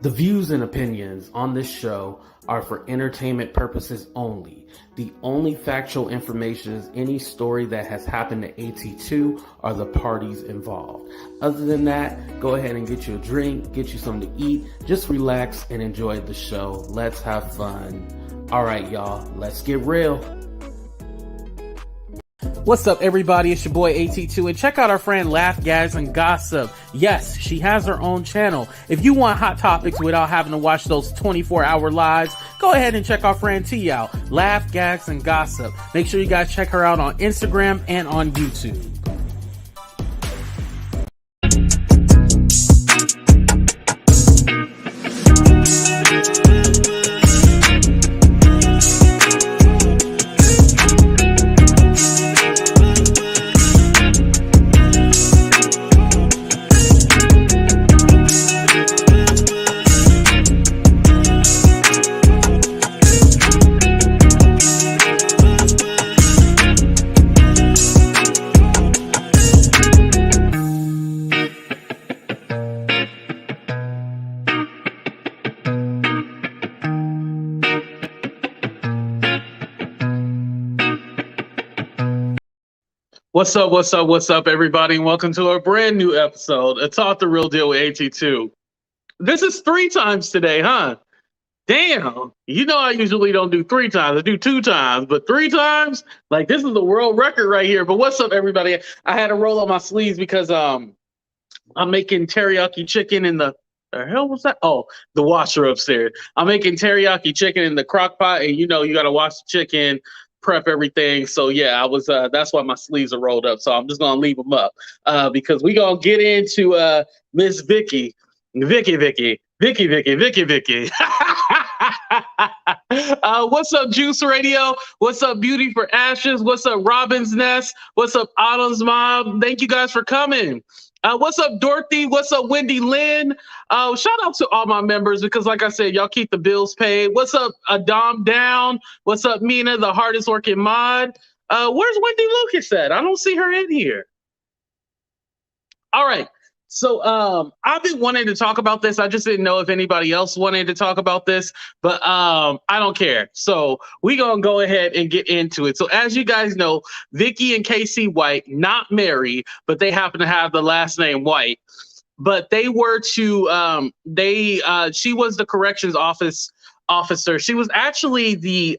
The views and opinions on this show are for entertainment purposes only. The only factual information is any story that has happened to AT2 or the parties involved. Other than that, go ahead and get you a drink, get you something to eat, just relax and enjoy the show. Let's have fun. All right, y'all, let's get real. What's up, everybody? It's your boy AT2, and check out our friend Laugh, Gags, and Gossip. Yes, she has her own channel. If you want hot topics without having to watch those 24-hour lives, go ahead and check our friend T out. Laugh, Gags, and Gossip. Make sure you guys check her out on Instagram and on YouTube. What's up, everybody, and welcome to a brand new episode of Talk the Real Deal with AT2. This is 3 times today, huh? Damn. You know I usually don't do 3 times. I do 2 times, but 3 times? Like, this is the world record right here. But what's up, everybody? I had to roll up my sleeves because I'm making teriyaki chicken in the hell was that? Oh, the washer upstairs. I'm making teriyaki chicken in the crock pot, and you know you got to wash the chicken, prep everything. So yeah, I was that's why my sleeves are rolled up. So I'm just gonna leave them up because we gonna get into Miss Vicky. What's up, Juice Radio? What's up, Beauty for Ashes? What's up, Robin's Nest? What's up, Autumn's Mom? Thank you guys for coming. What's up, Dorothy? What's up, Wendy Lynn? Shout out to all my members because, like I said, y'all keep the bills paid. What's up, Dom Down? What's up, Mina, the hardest working mod? Where's Wendy Lucas at? I don't see her in here. All right. So I've been wanting to talk about this. I just didn't know if anybody else wanted to talk about this, but I don't care. So we're going to go ahead and get into it. So as you guys know, Vicky and Casey White, not married, but they happen to have the last name White. But they were to, she was the corrections officer. She was actually the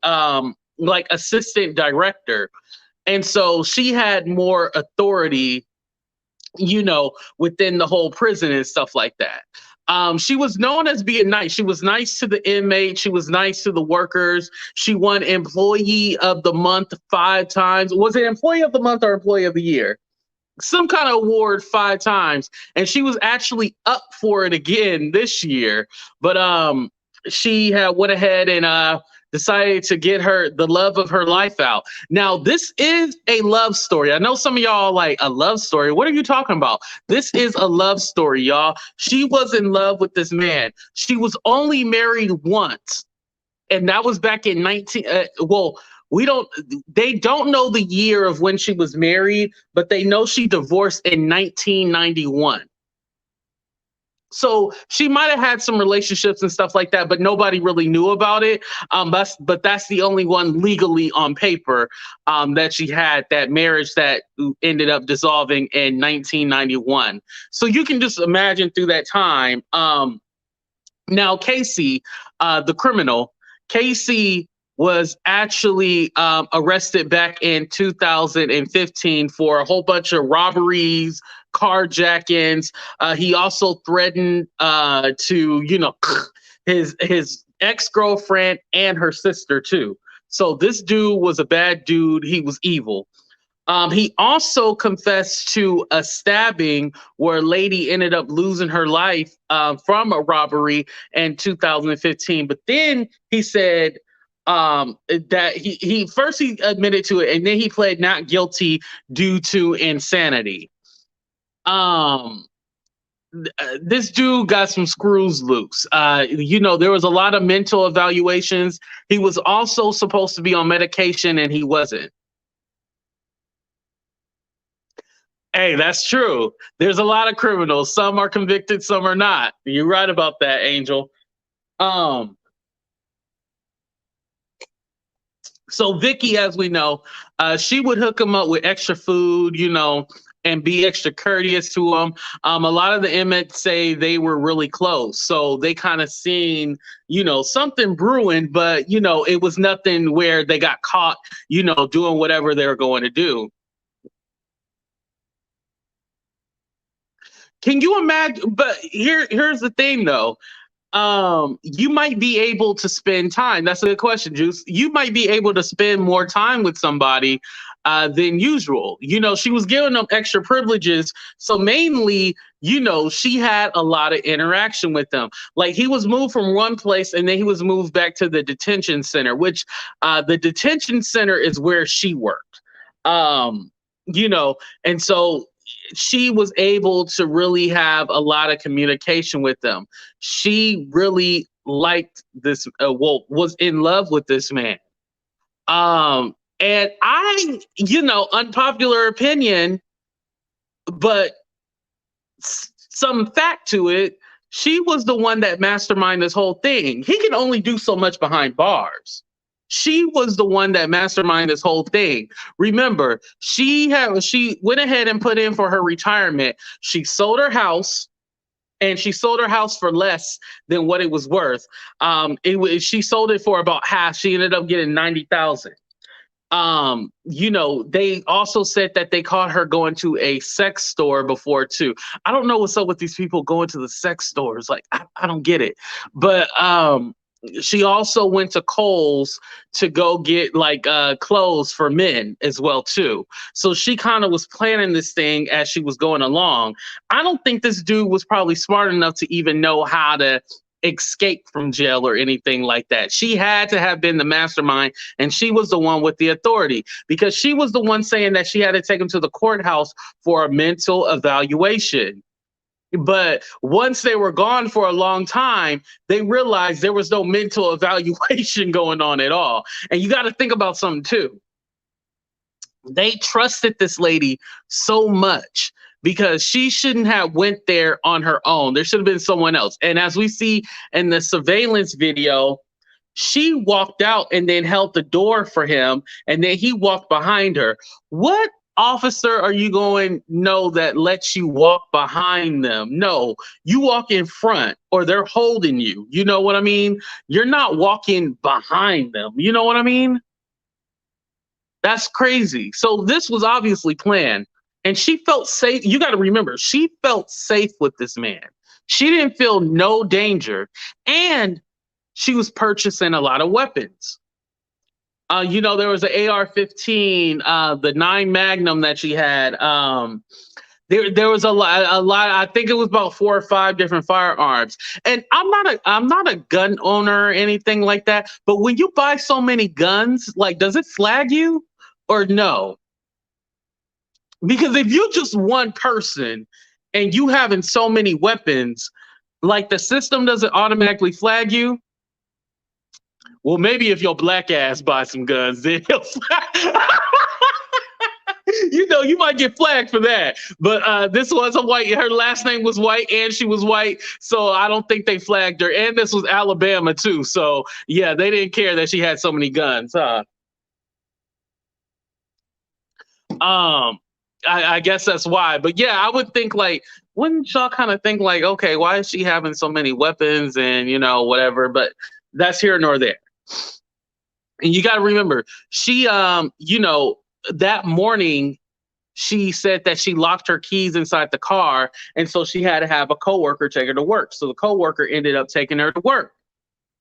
assistant director. And so she had more authority, you know, within the whole prison and stuff like that. She was known as being nice. She was nice to the inmates. She was nice to the workers. She won Employee of the Month 5 times. Was it Employee of the Month or Employee of the Year? Some kind of award 5 times. And she was actually up for it again this year. But she had went ahead and decided to get the love of her life out. Now, this is a love story. I know some of y'all are like, a love story? What are you talking about? This is a love story, y'all. She was in love with this man. She was only married once. And that was back in they don't know the year of when she was married, but they know she divorced in 1991. So she might have had some relationships and stuff like that, but nobody really knew about it. But that's the only one legally on paper that she had, that marriage that ended up dissolving in 1991. So you can just imagine through that time. Now, Casey, the criminal, Casey was actually arrested back in 2015 for a whole bunch of robberies, carjackings. He also threatened to, his ex-girlfriend and her sister too. So this dude was a bad dude. He was evil. He also confessed to a stabbing where a lady ended up losing her life from a robbery in 2015. But then he said that he first admitted to it, and then he pled not guilty due to insanity. This dude got some screws loose. There was a lot of mental evaluations. He was also supposed to be on medication, and he wasn't. Hey, that's true. There's a lot of criminals. Some are convicted, some are not. You're right about that, Angel. Um, so Vicky, as we know, she would hook him up with extra food, and be extra courteous to him. A lot of the inmates say they were really close, so they kind of seen, something brewing, but it was nothing where they got caught, doing whatever they were going to do. Can you imagine? But here's the thing, though. You might be able to spend time. That's a good question, Juice. You might be able to spend more time with somebody than usual. She was giving them extra privileges. So mainly, she had a lot of interaction with them. Like he was moved from one place and then he was moved back to the detention center, which the detention center is where she worked. Um, and so she was able to really have a lot of communication with them. She really liked this, was in love with this man. And unpopular opinion, but some fact to it, she was the one that masterminded this whole thing. He can only do so much behind bars. She was the one that masterminded this whole thing. Remember, she went ahead and put in for her retirement. She sold her house, and she sold her house for less than what it was worth. She sold it for about half. She ended up getting 90,000. They also said that they caught her going to a sex store before too. I don't know what's up with these people going to the sex stores. Like, I don't get it. But she also went to Kohl's to go get like clothes for men as well too. So she kind of was planning this thing as she was going along. I don't think this dude was probably smart enough to even know how to escape from jail or anything like that. She had to have been the mastermind, and she was the one with the authority because she was the one saying that she had to take him to the courthouse for a mental evaluation. But once they were gone for a long time, they realized there was no mental evaluation going on at all. And you got to think about something too. They trusted this lady so much because she shouldn't have went there on her own. There should have been someone else. And as we see in the surveillance video, she walked out and then held the door for him, and then he walked behind her. What officer are you going to know that lets you walk behind them? No, you walk in front or they're holding you. You know what I mean? You're not walking behind them. You know what I mean? That's crazy. So this was obviously planned. And she felt safe. You got to remember, she felt safe with this man. She didn't feel no danger. And she was purchasing a lot of weapons. There was an AR-15, the 9 Magnum that she had. There was a lot. I think it was about 4 or 5 different firearms. And I'm not a gun owner or anything like that. But when you buy so many guns, like, does it flag you or no? Because if you're just one person and you having so many weapons, like the system doesn't automatically flag you. Well, maybe if your black ass buy some guns, then he'll you might get flagged for that. But this was a white. Her last name was White, and she was white, so I don't think they flagged her. And this was Alabama too, so yeah, they didn't care that she had so many guns. I guess that's why. But yeah, I would think like, wouldn't y'all kind of think like, okay, why is she having so many weapons and whatever? But that's here nor there. And you got to remember, she, that morning, she said that she locked her keys inside the car. And so she had to have a coworker take her to work. So the coworker ended up taking her to work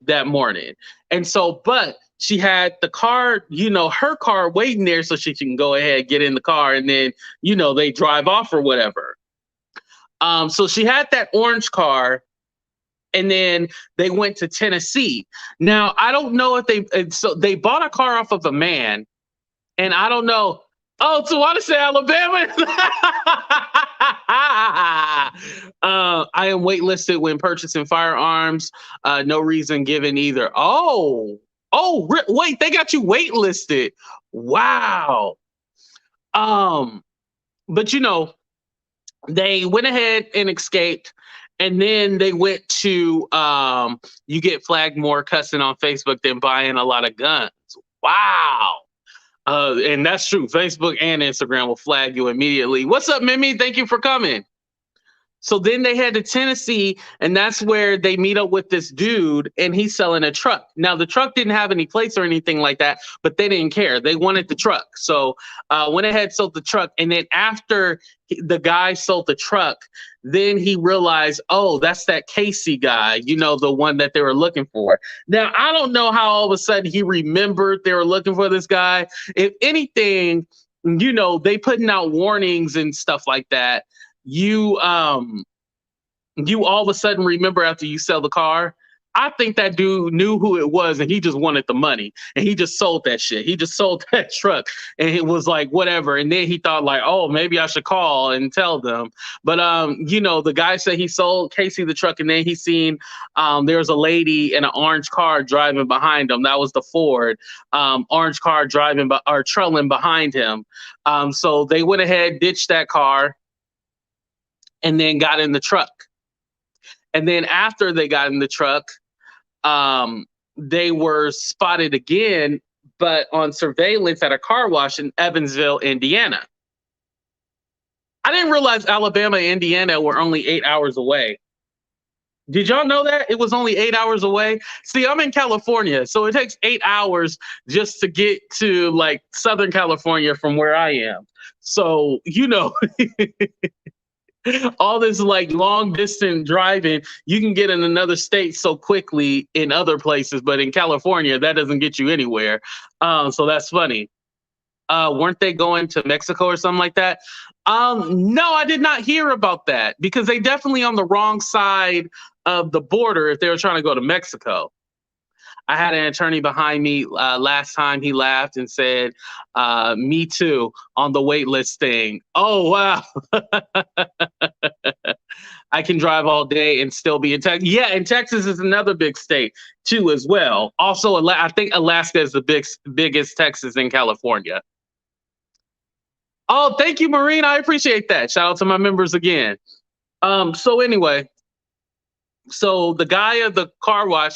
that morning. And so, but she had the car, her car waiting there so she can go ahead, get in the car, and then, they drive off or whatever. So she had that orange car. And then they went to Tennessee. Now, I don't know if they bought a car off of a man, and I don't know. Oh, so I to say Alabama? I am waitlisted when purchasing firearms. No reason given either. Wait, they got you waitlisted. Wow. But They went ahead and escaped. And then they went to you get flagged more cussing on Facebook than buying a lot of guns. Wow. And that's true. Facebook and Instagram will flag you immediately. What's up, Mimi? Thank you for coming. So then they head to Tennessee, and that's where they meet up with this dude, and he's selling a truck. Now, the truck didn't have any plates or anything like that, but they didn't care. They wanted the truck. So went ahead, sold the truck. And then after the guy sold the truck, then he realized, oh, that's that Casey guy, the one that they were looking for. Now, I don't know how all of a sudden he remembered they were looking for this guy. If anything, they putting out warnings and stuff like that. You all of a sudden remember after you sell the car. I think that dude knew who it was and he just wanted the money and he just sold that shit. He just sold that truck and it was like whatever. And then he thought like, oh, maybe I should call and tell them. But the guy said he sold Casey the truck and then he seen there was a lady in an orange car driving behind him. That was the Ford orange car trailing behind him. So they went ahead, ditched that car, and then got in the truck. And then after they got in the truck, they were spotted again, but on surveillance at a car wash in Evansville, Indiana. I didn't realize Alabama and Indiana were only 8 hours away. Did y'all know that? It was only 8 hours away. See, I'm in California, so it takes 8 hours just to get to like Southern California from where I am. So, all this like long distance driving, you can get in another state so quickly in other places, but in California, that doesn't get you anywhere. So that's funny. Weren't they going to Mexico or something like that? No, I did not hear about that because they definitely on the wrong side of the border if they were trying to go to Mexico. I had an attorney behind me last time. He laughed and said, me too, on the wait list thing. Oh, wow. I can drive all day and still be in Texas. Yeah, and Texas is another big state too as well. Also, I think Alaska is the biggest Texas in California. Oh, thank you, Maureen. I appreciate that. Shout out to my members again. So anyway, so the guy of the car wash,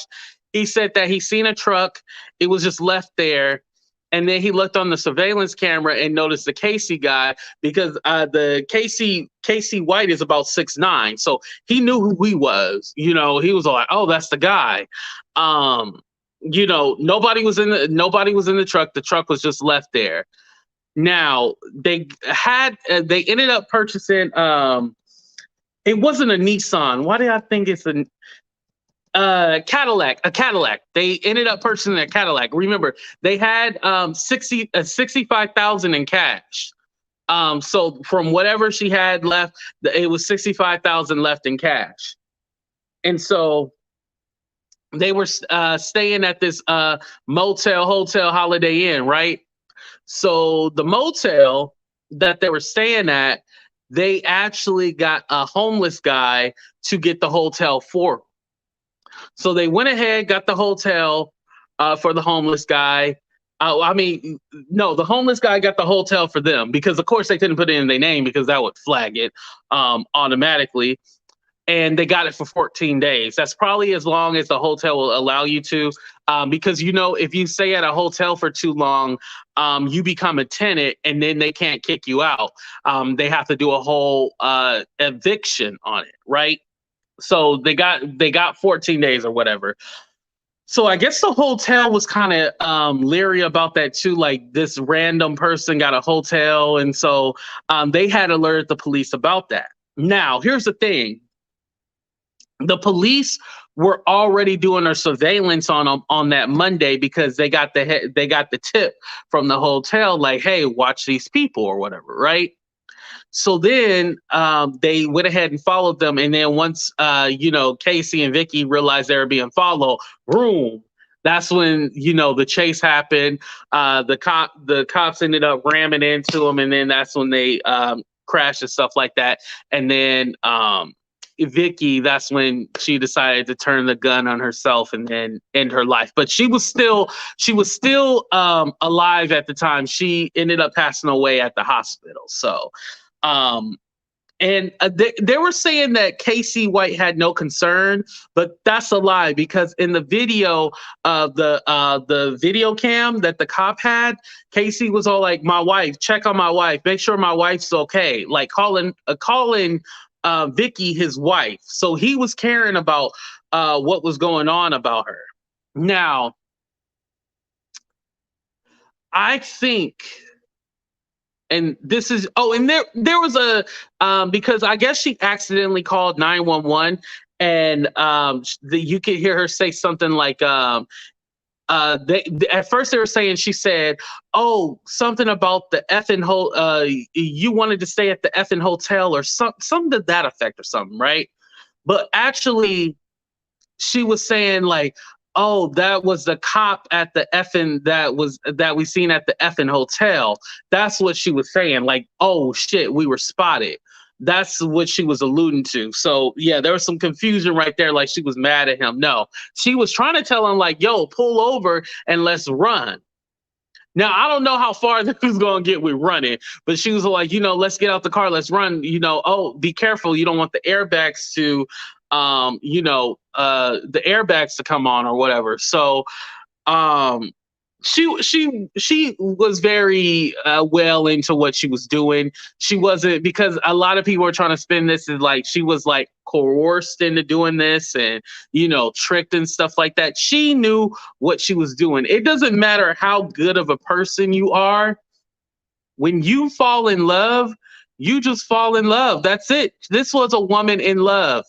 he said that he seen a truck. It was just left there. And then he looked on the surveillance camera and noticed the Casey guy because the Casey White is about 6'9". So he knew who he was. He was like, oh, that's the guy. Nobody was in the truck. The truck was just left there. Now they ended up purchasing it wasn't a Nissan. Why did I think it's a Cadillac? A Cadillac. They ended up purchasing a Cadillac. Remember, they had $65,000 in cash. So from whatever she had left, it was $65,000 left in cash. And so they were staying at this hotel, Holiday Inn, right? So the motel that they were staying at, they actually got a homeless guy to get the hotel for them. So they went ahead, got the hotel for the homeless guy. The homeless guy got the hotel for them because, of course, they couldn't put it in their name because that would flag it automatically. And they got it for 14 days. That's probably as long as the hotel will allow you to, because, if you stay at a hotel for too long, you become a tenant and then they can't kick you out. They have to do a whole eviction on it, right? So they got 14 days or whatever. So I guess the hotel was kind of leery about that too. Like this random person got a hotel. And so they had alerted the police about that. Now, here's the thing. The police were already doing their surveillance on that Monday because they got the tip from the hotel, like, hey, watch these people or whatever, right? So then they went ahead and followed them, and then once Casey and Vicky realized they were being followed, boom. That's when the chase happened. The cops ended up ramming into them, and then that's when they crashed and stuff like that. And then Vicky, that's when she decided to turn the gun on herself and then end her life. But she was still alive at the time. She ended up passing away at the hospital. So And they were saying that Casey White had no concern, but that's a lie because in the video of the video cam that the cop had, Casey was all like, "My wife, check on my wife, make sure my wife's okay," like calling Vicky his wife. So he was caring about what was going on about her. Now, I think, and this is and there was a because I guess she accidentally called 911, and you could hear her say something like at first they were saying, she said, "Oh, something about the effing whole you wanted to stay at the effing hotel," or something to that effect or something, right? But actually she was saying like, "Oh, that was the cop at the effing that we seen at the effing hotel." That's what she was saying. Like, "Oh shit, we were spotted." That's what she was alluding to. So yeah, there was some confusion right there. Like she was mad at him. No, she was trying to tell him like, "Yo, pull over and let's run." Now I don't know how far this is gonna get with running, but she was like, "Let's get out the car, let's run." Oh, be careful, you don't want the airbags to, the airbags to come on or whatever. So, um, she was very well into what she was doing. She wasn't, because a lot of people are trying to spin this as like she was like coerced into doing this and tricked and stuff like that. She knew what she was doing. It doesn't matter how good of a person you are. When you fall in love, you just fall in love. That's it. This was a woman in love.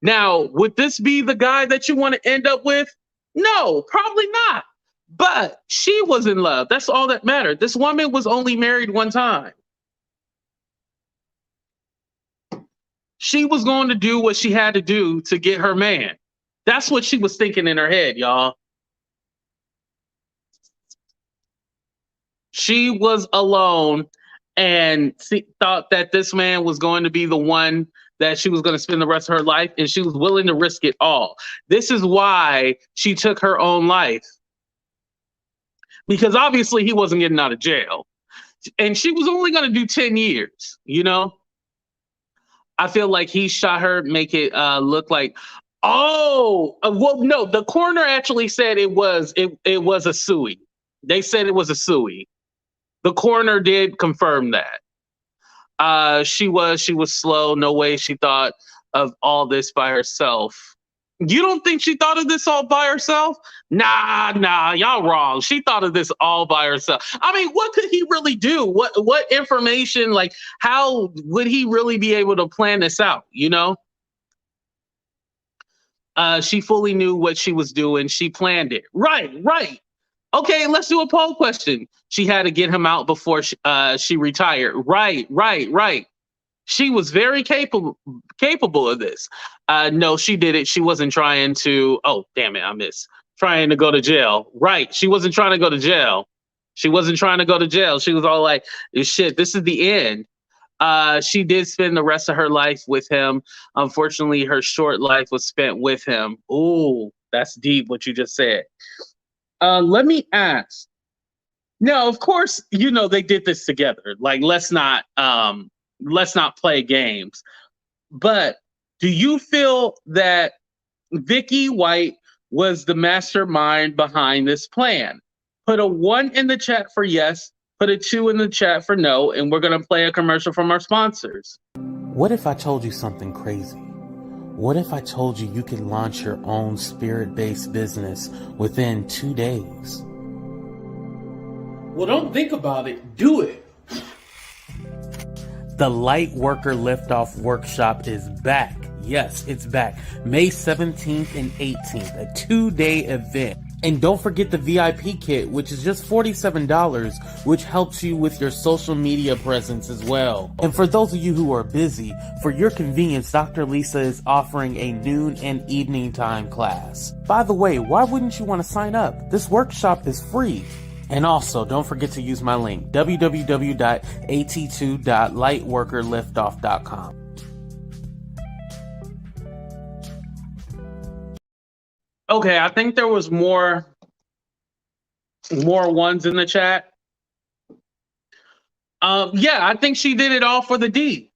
Now, would this be the guy that you want to end up with? No, probably not. But she was in love. That's all that mattered. This woman was only married one time. She was going to do what she had to do to get her man. That's what she was thinking in her head, y'all. She was alone and thought that this man was going to be the one that she was going to spend the rest of her life, and she was willing to risk it all. This is why she took her own life, because obviously he wasn't getting out of jail, and she was only going to do 10 years. I feel like he shot her, make it look like, well, no, the coroner actually said it was a suey. They said it was a suey. The coroner did confirm that. She was slow. No way she thought of all this by herself. You don't think she thought of this all by herself? Nah, y'all wrong. She thought of this all by herself. I mean, what could he really do? What information, like how would he really be able to plan this out, She fully knew what she was doing. She planned it. Right. Okay, let's do a poll question. She had to get him out before she retired. Right. She was very capable of this. No, she did it. She wasn't trying to. Oh, damn it, I missed. Trying to go to jail. Right. She wasn't trying to go to jail. She wasn't trying to go to jail. She was all like, "Shit, this is the end." She did spend the rest of her life with him. Unfortunately, her short life was spent with him. Ooh, that's deep what you just said. Let me ask. No, of course, they did this together. Like, let's not play games. But do you feel that Vicky White was the mastermind behind this plan? Put a 1 in the chat for yes, put a 2 in the chat for no, and we're going to play a commercial from our sponsors. What if I told you something crazy? What if I told you you can launch your own spirit-based business within 2 days? Well, don't think about it. Do it. The Lightworker Liftoff Workshop is back. Yes, it's back. May 17th and 18th, a 2-day event. And don't forget the VIP kit, which is just $47, which helps you with your social media presence as well. And for those of you who are busy, for your convenience, Dr. Lisa is offering a noon and evening time class. By the way, why wouldn't you want to sign up? This workshop is free. And also, don't forget to use my link, www.at2.lightworkerliftoff.com. Okay, I think there was more ones in the chat. Yeah, I think she did it all for the D.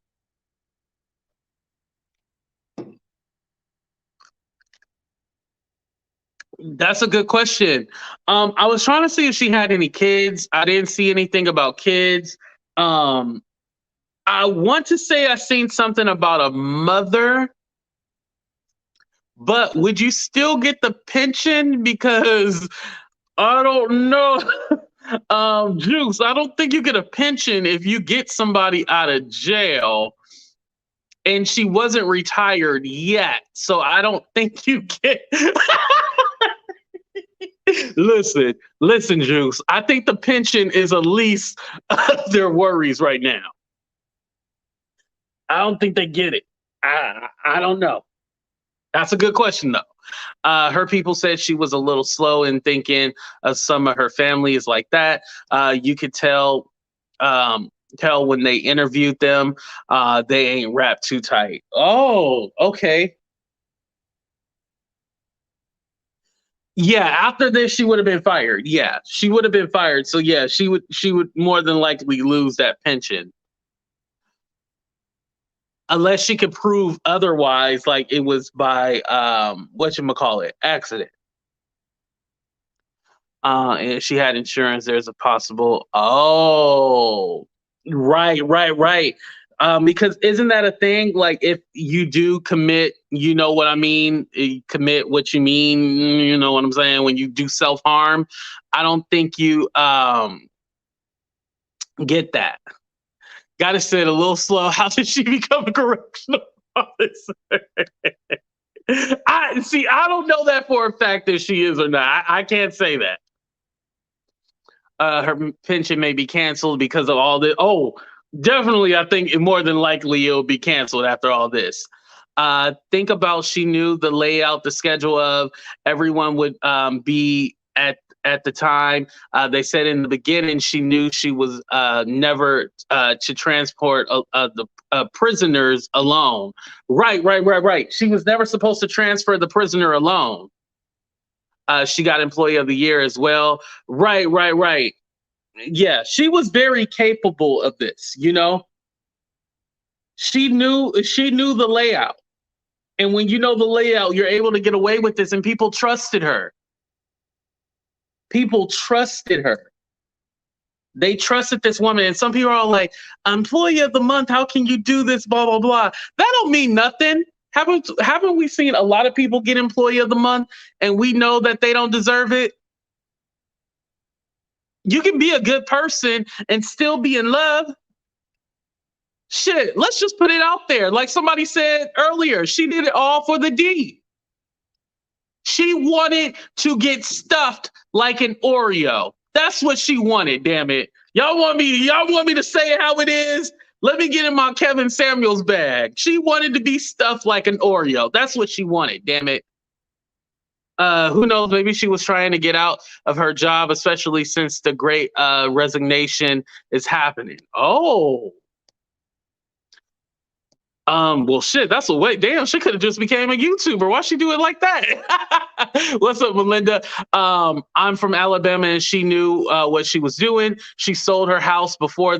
That's a good question. I was trying to see if she had any kids. I didn't see anything about kids. Um, I want to say I seen something about a mother, but would you still get the pension? Because I don't know. Juice, I don't think you get a pension if you get somebody out of jail and she wasn't retired yet. So I don't think you get. Listen, Juice. I think the pension is the least of their worries right now. I don't think they get it. I don't know. That's a good question though. Her people said she was a little slow in thinking of some of her family is like that. You could tell when they interviewed them, they ain't wrapped too tight. Oh, okay. Yeah, after this, she would have been fired. Yeah, she would have been fired. So yeah, she would more than likely lose that pension unless she could prove otherwise, like it was by whatchamacallit, accident. And if she had insurance, there's a possible. Oh, right. Because isn't that a thing? Like, if you do commit, you know what I mean? You commit what you mean. You know what I'm saying? When you do self harm, I don't think you get that. Got to say it a little slow. How did she become a correctional officer? I see. I don't know that for a fact if she is or not. I can't say that. Her pension may be canceled because of all this. Oh, definitely. I think more than likely it'll be canceled after all this. Think about she knew the layout, the schedule of everyone would be at the time. They said in the beginning she knew she was never to transport the prisoners alone. Right. She was never supposed to transfer the prisoner alone. She got Employee of the Year as well. Right. Yeah, she was very capable of this, you know? She knew the layout. And when you know the layout, you're able to get away with this, and people trusted her. People trusted her. They trusted this woman. And some people are like, Employee of the Month, how can you do this? Blah, blah, blah. That don't mean nothing. Haven't we seen a lot of people get Employee of the Month and we know that they don't deserve it? You can be a good person and still be in love. Shit, let's just put it out there. Like somebody said earlier, she did it all for the D. She wanted to get stuffed like an Oreo. That's what she wanted, damn it. Y'all want me to say it how it is? Let me get in my Kevin Samuels bag. She wanted to be stuffed like an Oreo. That's what she wanted, damn it. Who knows? Maybe she was trying to get out of her job, especially since the great resignation is happening. Oh. Well, shit, that's a way. Damn, she could have just became a YouTuber. Why she do it like that? What's up, Melinda? I'm from Alabama, and she knew what she was doing. She sold her house before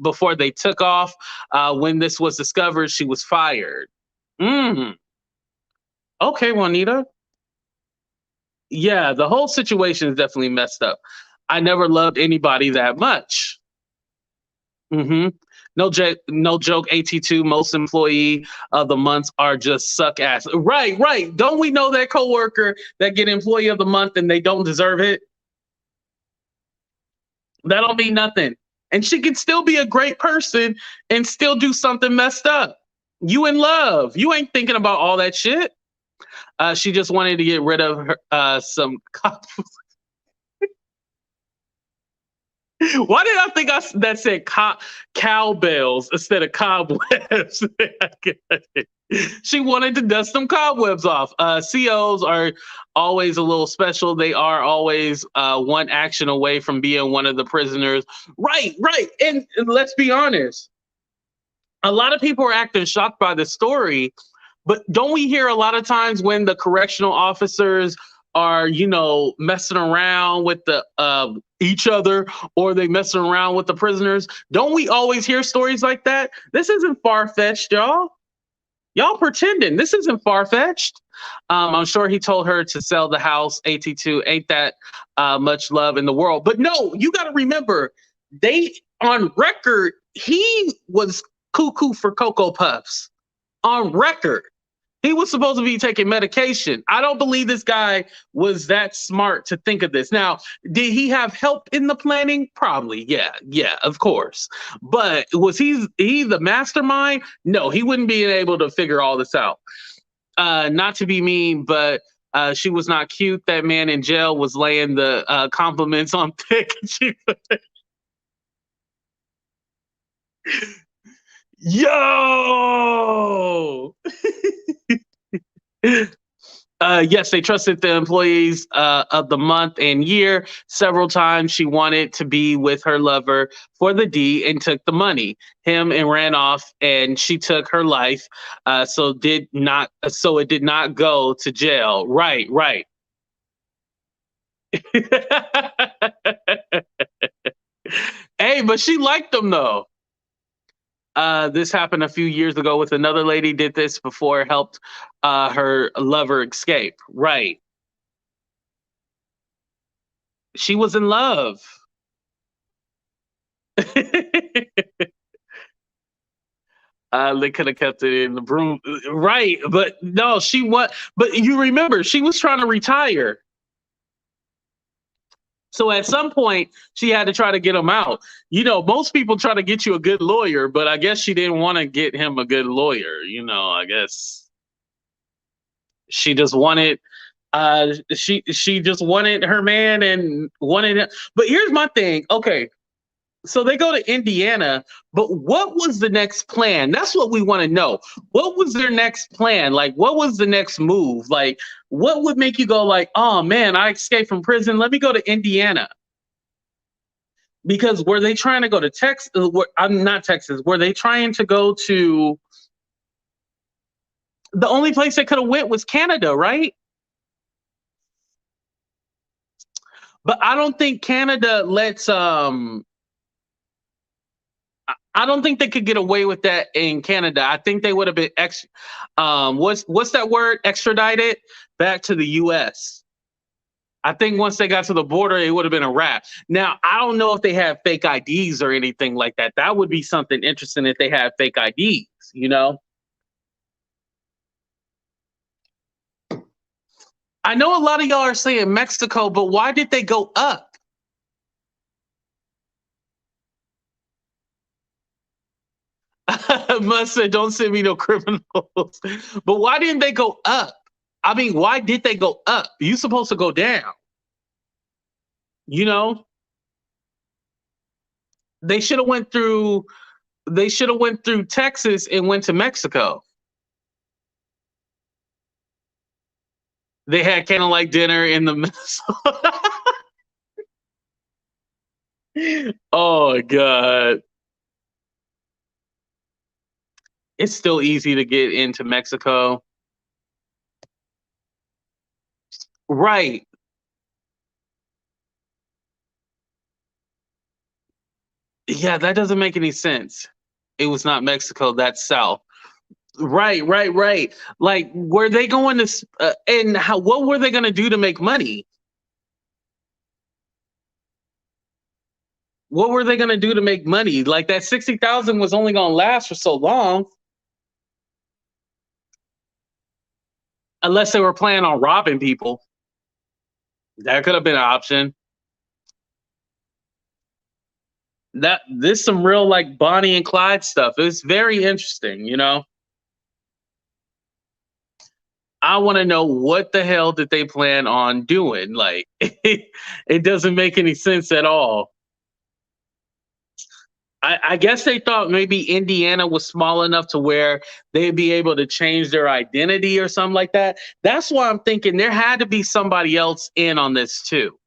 before they took off. When this was discovered, she was fired. Okay, Juanita. Yeah, the whole situation is definitely messed up. I never loved anybody that much. Mm-hmm. No joke. AT2, most Employee of the Months are just suck ass. Right. Don't we know that coworker that get Employee of the Month and they don't deserve it? That don't mean nothing. And she can still be a great person and still do something messed up. You in love. You ain't thinking about all that shit. She just wanted to get rid of her, some Why did I think that said cowbells instead of cobwebs? She wanted to dust some cobwebs off. COs are always a little special. They are always one action away from being one of the prisoners. Right. And let's be honest. A lot of people are acting shocked by the story, but don't we hear a lot of times when the correctional officers are, messing around with the each other, or they messing around with the prisoners? Don't we always hear stories like that? This isn't far-fetched, y'all. Y'all pretending. This isn't far fetched. I'm sure he told her to sell the house. AT2 ain't that much love in the world. But no, you got to remember, they on record, he was cuckoo for Cocoa Puffs. On record. He was supposed to be taking medication. I don't believe this guy was that smart to think of this. Now, did he have help in the planning? Probably. Yeah, of course. But was he the mastermind? No, he wouldn't be able to figure all this out. Not to be mean, but she was not cute. That man in jail was laying the compliments on thick. Yo! Yes, they trusted the employees of the month and year. Several times she wanted to be with her lover for the D and took the money. Him and ran off, and she took her life. So it did not go to jail. Right. Hey, but she liked them though. This happened a few years ago with another lady. Did this before, helped her lover escape. Right. She was in love. They could have kept it in the broom. Right. But no, but you remember, she was trying to retire. So at some point, she had to try to get him out. Most people try to get you a good lawyer, but I guess she didn't want to get him a good lawyer. I guess she just wanted she just wanted her man and wanted him. But here's my thing. Okay, so they go to Indiana, but what was the next plan? That's what we want to know. What was their next plan? Like, what was the next move? Like, what would make you go like, oh man, I escaped from prison. Let me go to Indiana. Because were they trying to go to Texas? I'm not Texas. Were they trying to go to the only place they could have went was Canada, right? But I don't think Canada lets I don't think they could get away with that in Canada. I think they would have been what's that word? Extradited back to the US. I think once they got to the border, it would have been a wrap. Now, I don't know if they have fake IDs or anything like that. That would be something interesting if they have fake IDs. I know a lot of y'all are saying Mexico, but why did they go up? Must say, don't send me no criminals. But why didn't they go up? I mean, why did they go up? You supposed to go down. You know, they should have went through. They should have went through Texas and went to Mexico. They had kind of like dinner in the Oh God. It's still easy to get into Mexico. Right. Yeah, that doesn't make any sense. It was not Mexico, that's south. Right. Like, were they going to, and what were they going to do to make money? What were they going to do to make money? Like, that 60,000 was only going to last for so long. Unless they were planning on robbing people. That could have been an option. This some real like Bonnie and Clyde stuff. It's very interesting. I want to know what the hell did they plan on doing? Like, it doesn't make any sense at all. I guess they thought maybe Indiana was small enough to where they'd be able to change their identity or something like that. That's why I'm thinking there had to be somebody else in on this too.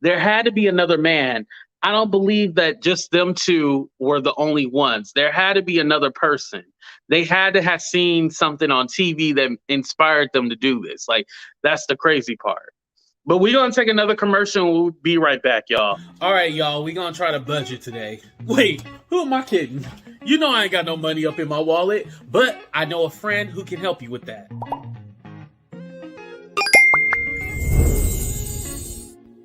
There had to be another man. I don't believe that just them two were the only ones. There had to be another person. They had to have seen something on TV that inspired them to do this. Like, that's the crazy part. But we're going to take another commercial and we'll be right back, y'all. All right, y'all, we going to try to budget today. Wait, who am I kidding? You know I ain't got no money up in my wallet, but I know a friend who can help you with that.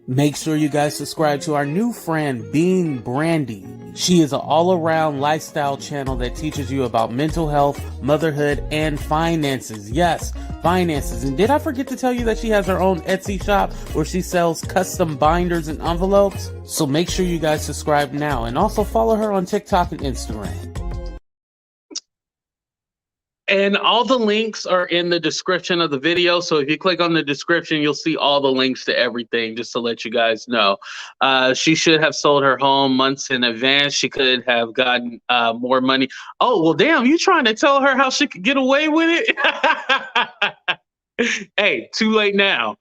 Make sure you guys subscribe to our new friend, Being Brandee. She is an all-around lifestyle channel that teaches you about mental health, motherhood, and finances. Yes, finances. And did I forget to tell you that she has her own Etsy shop where she sells custom binders and envelopes? So make sure you guys subscribe now and also follow her on TikTok and Instagram. And all the links are in the description of the video. So if you click on the description, you'll see all the links to everything, just to let you guys know. She should have sold her home months in advance. She could have gotten more money. Oh, well, damn, you trying to tell her how she could get away with it? Hey, too late now.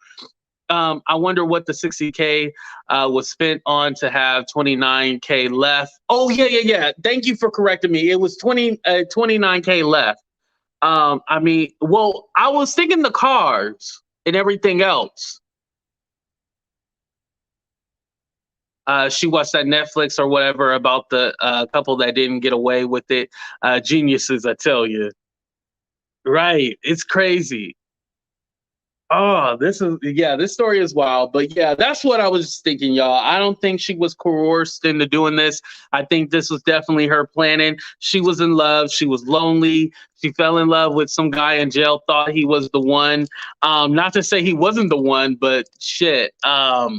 I wonder what the $60K was spent on to have $29K left. Oh, yeah. Thank you for correcting me. It was $29K left. I mean, well, I was thinking the cars and everything else. She watched that Netflix or whatever about the couple that didn't get away with it. Geniuses, I tell you. Right. It's crazy. Oh, this story is wild. But yeah, that's what I was thinking, y'all. I don't think she was coerced into doing this. I think this was definitely her planning. She was in love. She was lonely. She fell in love with some guy in jail, thought he was the one. Not to say he wasn't the one, but shit. I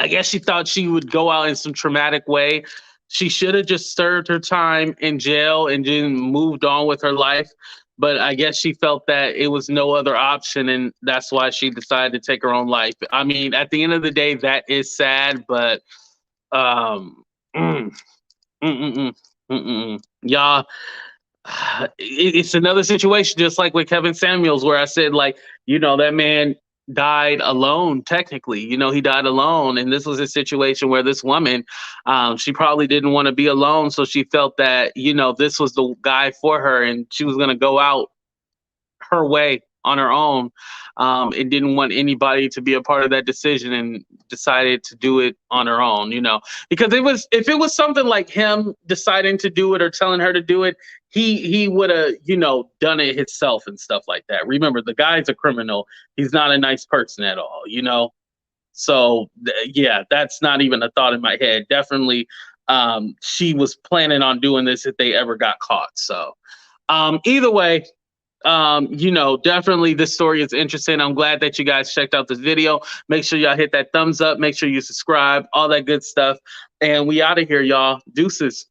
guess she thought she would go out in some traumatic way. She should have just served her time in jail and then moved on with her life. But I guess she felt that it was no other option, and that's why she decided to take her own life. I mean, at the end of the day, that is sad, but y'all, it's another situation just like with Kevin Samuels, where I said, like, that man died alone. Technically, he died alone, and this was a situation where this woman, she probably didn't want to be alone, so she felt that this was the guy for her, and she was going to go out her way on her own, and didn't want anybody to be a part of that decision, and decided to do it on her own. Because if it was something like him deciding to do it or telling her to do it, he would have, done it himself and stuff like that. Remember, the guy's a criminal. He's not a nice person at all, So yeah, that's not even a thought in my head. Definitely, she was planning on doing this if they ever got caught. So either way, definitely this story is interesting. I'm glad that you guys checked out this video. Make sure y'all hit that thumbs up. Make sure you subscribe, all that good stuff. And we out of here, y'all. Deuces.